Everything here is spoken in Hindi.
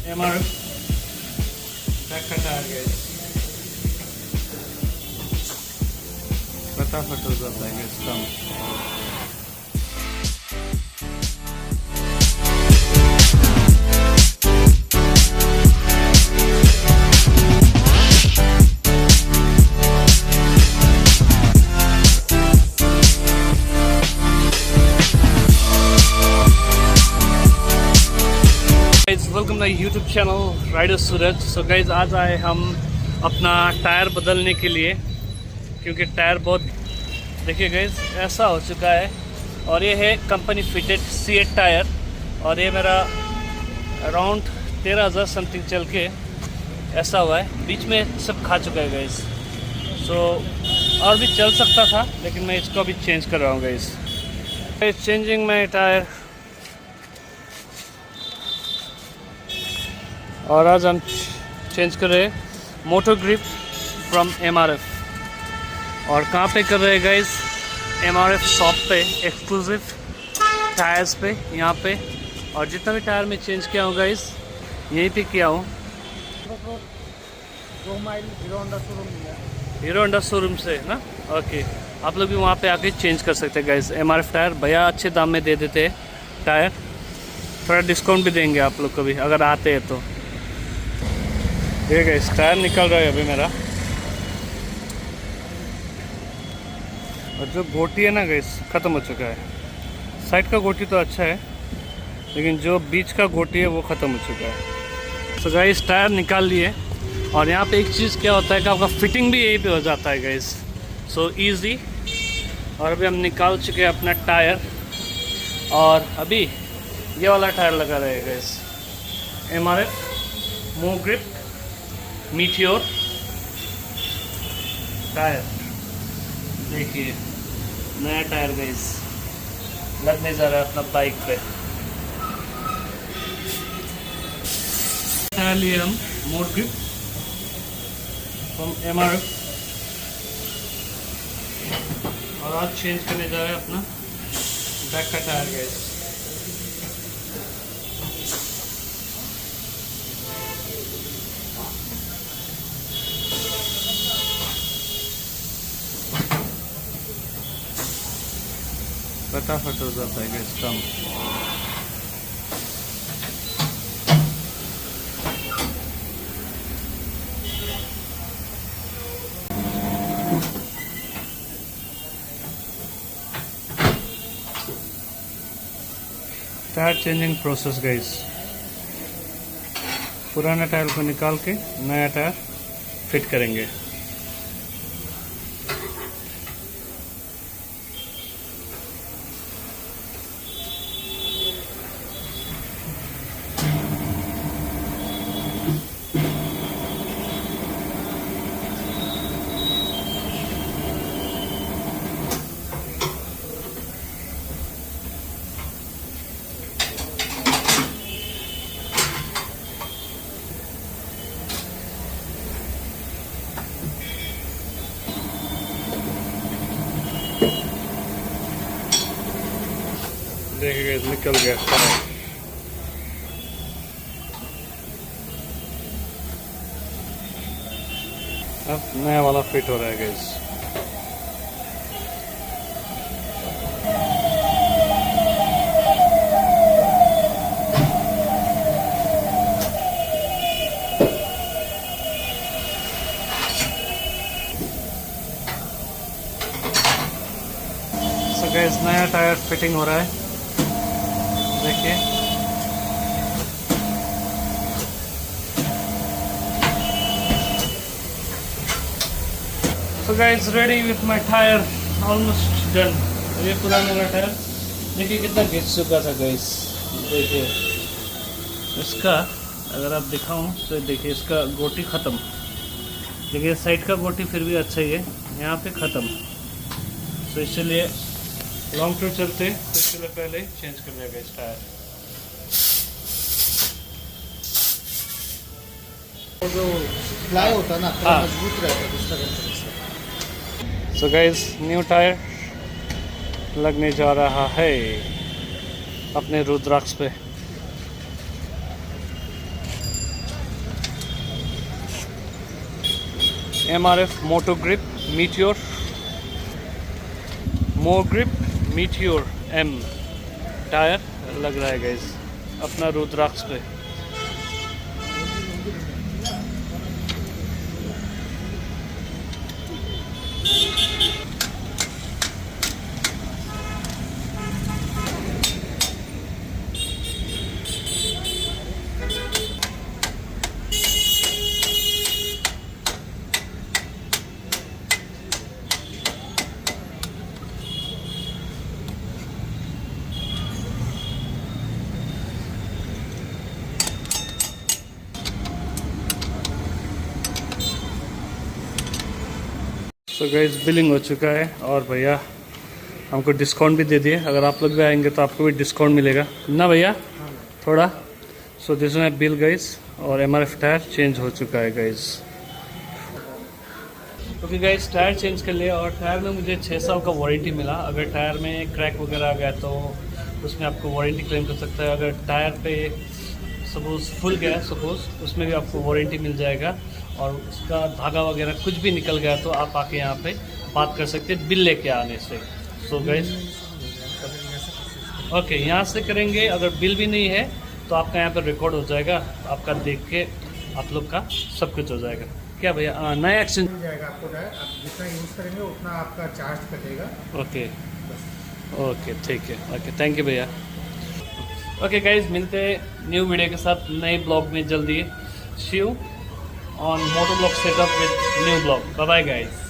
MRF बैक का टायर गाइस, फटाफट हो जाता है गाइस काम। Welcome my YouTube channel rider Suraj. So guys आज आए हम अपना टायर बदलने के लिए, क्योंकि टायर बहुत देखिए गाइज ऐसा हो चुका है। और ये है कंपनी फिटेड C8 टायर, और ये मेरा अराउंड 13,000 समथिंग चल के ऐसा हुआ है। बीच में सब खा चुका है गाइज। सो और भी चल सकता था, लेकिन मैं इसको अभी चेंज कर रहा हूँ गाइज। Changing my tyre. और आज हम चेंज कर रहे हैं मोटर ग्रिप फ्रॉम MRF। और कहाँ पे कर रहे हैं गाइस? MRF शॉप पे, एक्सक्लूसिव टायर्स पे, यहाँ पे। और जितना भी टायर मैं चेंज किया हूँ गाइस, यहीं पे किया हूँ। 2 माइल हीरो होंडा शोरूम से ना। ओके, आप लोग भी वहाँ पे आके चेंज कर सकते हैं गाइस। MRF टायर भैया अच्छे दाम में दे देते हैं टायर, थोड़ा डिस्काउंट भी देंगे आप लोग को भी अगर आते हैं तो। ठीक है, इस टायर निकल रहा है अभी मेरा। और जो गोटी है ना गाइस, ख़त्म हो चुका है। साइड का गोटी तो अच्छा है, लेकिन जो बीच का गोटी है वो ख़त्म हो चुका है। तो गाइस टायर निकाल लिए। और यहाँ पे एक चीज़ क्या होता है कि आपका फिटिंग भी यहीं पे हो जाता है गाइस, सो ईजी। और अभी हम निकाल चुके हैं अपना टायर, और अभी ये वाला टायर लगा रहे हैं guys, MRF move grip meteor tyre. देखिए नया टायर गाइस लगने जा रहा है अपना बाइक पे। टायर लिए हम मूव ग्रिप फ्रॉम MRF, और आज चेंज करने जा रहे हैं अपना बैक का टायर गाइस। फटाफट हो जाता है गैस काम। Tyre changing process guys. पुराना टायर को निकाल के नया टायर फिट करेंगे। देखिए निकल गया टायर। अब नया वाला फिट हो रहा है गाइस। सो गाइस नया टायर फिटिंग हो रहा है, देखिए। So guys, ready with my tire, almost done। ये पुराना वाला टायर देखिए कितना घिस चुका था गाइस। देखिए इसका अगर आप दिखाऊं तो देखिए इसका गोटी ख़त्म। देखिए साइड का गोटी फिर भी अच्छा ही है, यहाँ पे ख़त्म। तो इसलिए लॉन्ग टूर चलते तो इसलिए पहले चेंज कर देगा इस टायर। जो प्लाई होता है ना, थोड़ा मजबूत रहता है दूसरा कंपनी से। सो गाइस न्यू टायर लगने जा रहा है अपने रुद्राक्ष पे। MRF Moto Grip Meteor More Grip Meteor M tyre लग रहा है गाइस अपना रुद्राक्ष पे। तो गाइस बिलिंग हो चुका है और भैया हमको डिस्काउंट भी दे दिए। अगर आप लोग भी आएंगे तो आपको भी डिस्काउंट मिलेगा ना भैया थोड़ा। So this my bill guys और MRF टायर चेंज हो चुका है guys. Okay guys tyre change कर लिया और टायर में मुझे 6 साल का वारंटी मिला। अगर टायर में क्रैक वगैरह आ गया तो उसमें आपको वारंटी क्लेम कर सकता है। अगर टायर पे सपोज फुल गया सपोज उसमें भी आपको वारंटी मिल जाएगा। और उसका धागा वगैरह कुछ भी निकल गया तो आप आके यहाँ पे बात कर सकते हैं बिल लेके आने से। सो गाइस ओके यहाँ से करेंगे। अगर बिल भी नहीं है तो आपका यहाँ पर रिकॉर्ड हो जाएगा, आपका देख के आप लोग का सब कुछ हो जाएगा। क्या भैया नया एक्सचेंज मिल जाएगा आपको टायर, आप जितना यूज़ करेंगे उतना आपका चार्ज कटेगा। ओके ओके ठीक है। ओके थैंक यू भैया। ओके गाइज मिलते हैं न्यू वीडियो के साथ नए ब्लॉग में जल्दी। सी you on motovlog setup with new vlog. Bye bye guys.